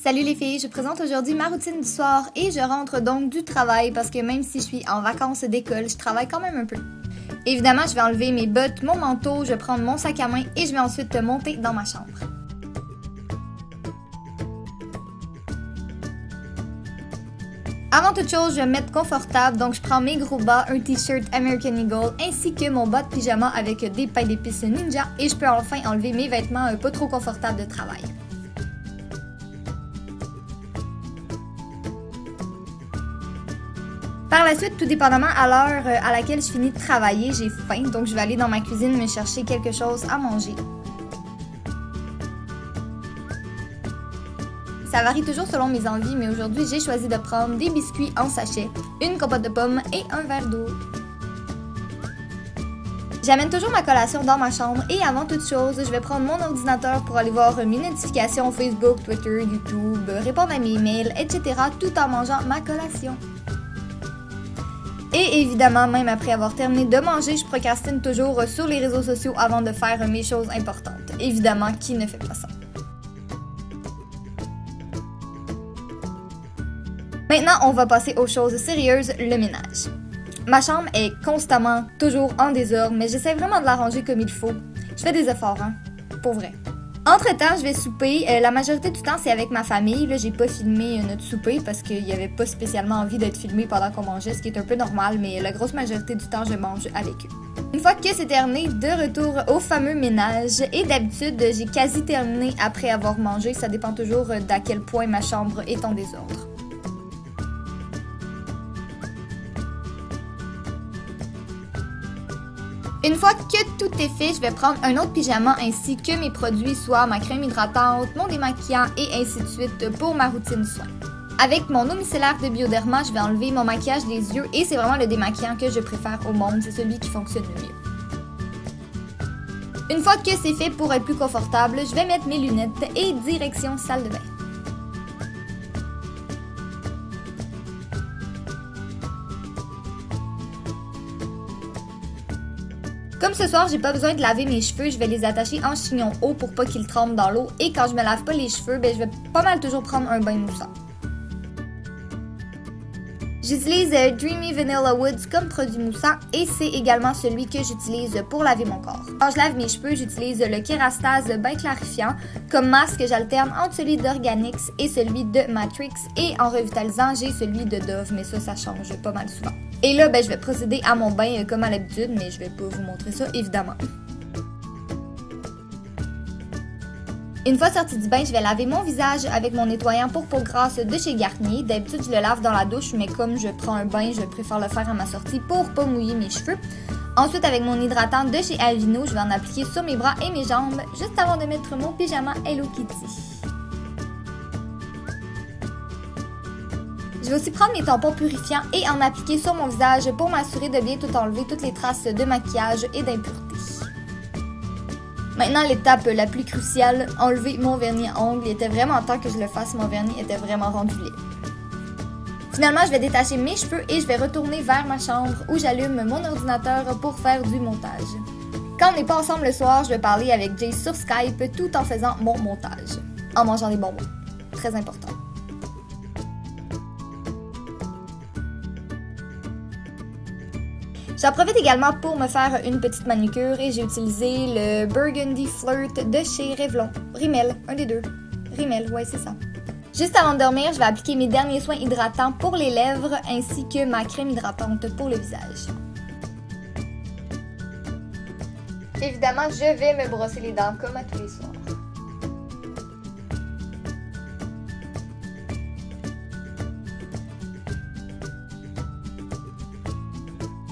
Salut les filles, je présente aujourd'hui ma routine du soir et je rentre donc du travail parce que même si je suis en vacances d'école, je travaille quand même un peu. Évidemment, je vais enlever mes bottes, mon manteau, je vais prendre mon sac à main et je vais ensuite monter dans ma chambre. Avant toute chose, je vais me mettre confortable, donc je prends mes gros bas, un t-shirt American Eagle ainsi que mon bas de pyjama avec des pailles d'épices ninja et je peux enfin enlever mes vêtements pas trop confortables de travail. Par la suite, tout dépendamment à l'heure à laquelle je finis de travailler, j'ai faim, donc je vais aller dans ma cuisine me chercher quelque chose à manger. Ça varie toujours selon mes envies, mais aujourd'hui, j'ai choisi de prendre des biscuits en sachet, une compote de pommes et un verre d'eau. J'amène toujours ma collation dans ma chambre et avant toute chose, je vais prendre mon ordinateur pour aller voir mes notifications Facebook, Twitter, YouTube, répondre à mes emails, etc. tout en mangeant ma collation. Et évidemment, même après avoir terminé de manger, je procrastine toujours sur les réseaux sociaux avant de faire mes choses importantes. Évidemment, qui ne fait pas ça? Maintenant, on va passer aux choses sérieuses, le ménage. Ma chambre est constamment toujours en désordre, mais j'essaie vraiment de la ranger comme il faut. Je fais des efforts, hein, pour vrai. Entre-temps, je vais souper. La majorité du temps, c'est avec ma famille. Là, j'ai pas filmé notre souper parce qu'il n'y avait pas spécialement envie d'être filmé pendant qu'on mangeait, ce qui est un peu normal, mais la grosse majorité du temps, je mange avec eux. Une fois que c'est terminé, de retour au fameux ménage. Et d'habitude, j'ai quasi terminé après avoir mangé. Ça dépend toujours d'à quel point ma chambre est en désordre. Une fois que tout est fait, je vais prendre un autre pyjama ainsi que mes produits, soit ma crème hydratante, mon démaquillant et ainsi de suite pour ma routine soin. Avec mon eau micellaire de Bioderma, je vais enlever mon maquillage des yeux et c'est vraiment le démaquillant que je préfère au monde, c'est celui qui fonctionne le mieux. Une fois que c'est fait pour être plus confortable, je vais mettre mes lunettes et direction salle de bain. Comme ce soir, j'ai pas besoin de laver mes cheveux, je vais les attacher en chignon haut pour pas qu'ils trempent dans l'eau. Et quand je me lave pas les cheveux, je vais pas mal toujours prendre un bain moussant. J'utilise Dreamy Vanilla Woods comme produit moussant et c'est également celui que j'utilise pour laver mon corps. Quand je lave mes cheveux, j'utilise le Kerastase Bain Clarifiant. Comme masque, j'alterne entre celui d'Organix et celui de Matrix. Et en revitalisant, j'ai celui de Dove, mais ça change pas mal souvent. Et là, je vais procéder à mon bain comme à l'habitude, mais je vais pas vous montrer ça, évidemment. Une fois sortie du bain, je vais laver mon visage avec mon nettoyant pour peau grasse de chez Garnier. D'habitude, je le lave dans la douche, mais comme je prends un bain, je préfère le faire à ma sortie pour pas mouiller mes cheveux. Ensuite, avec mon hydratant de chez Aveeno, je vais en appliquer sur mes bras et mes jambes, juste avant de mettre mon pyjama Hello Kitty. Je vais aussi prendre mes tampons purifiants et en appliquer sur mon visage pour m'assurer de bien tout enlever toutes les traces de maquillage et d'impuretés. Maintenant, l'étape la plus cruciale, enlever mon vernis à ongles. Il était vraiment temps que je le fasse, mon vernis était vraiment rendu laid. Finalement, je vais détacher mes cheveux et je vais retourner vers ma chambre où j'allume mon ordinateur pour faire du montage. Quand on n'est pas ensemble le soir, je vais parler avec Jay sur Skype tout en faisant mon montage, en mangeant des bonbons. Très important. J'en profite également pour me faire une petite manucure et j'ai utilisé le Burgundy Flirt de chez Revlon. Rimmel, un des deux. Rimmel, ouais, c'est ça. Juste avant de dormir, je vais appliquer mes derniers soins hydratants pour les lèvres ainsi que ma crème hydratante pour le visage. Évidemment, je vais me brosser les dents comme à tous les soirs.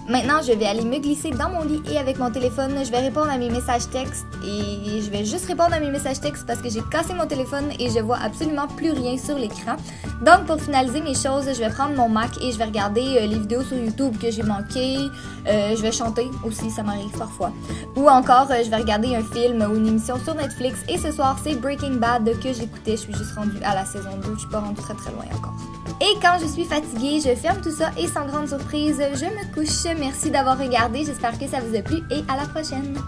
Maintenant, je vais aller me glisser dans mon lit et avec mon téléphone, je vais répondre à mes messages textes et je vais juste répondre à mes messages textes parce que j'ai cassé mon téléphone et je vois absolument plus rien sur l'écran. Donc, pour finaliser mes choses, je vais prendre mon Mac et je vais regarder les vidéos sur YouTube que j'ai manquées. Je vais chanter aussi, ça m'arrive parfois. Ou encore, je vais regarder un film ou une émission sur Netflix et ce soir, c'est Breaking Bad que j'écoutais. Je suis juste rendue à la saison 2, je suis pas rendue très loin encore. Et quand je suis fatiguée, je ferme tout ça et sans grande surprise, je me couche. Merci d'avoir regardé, j'espère que ça vous a plu et à la prochaine!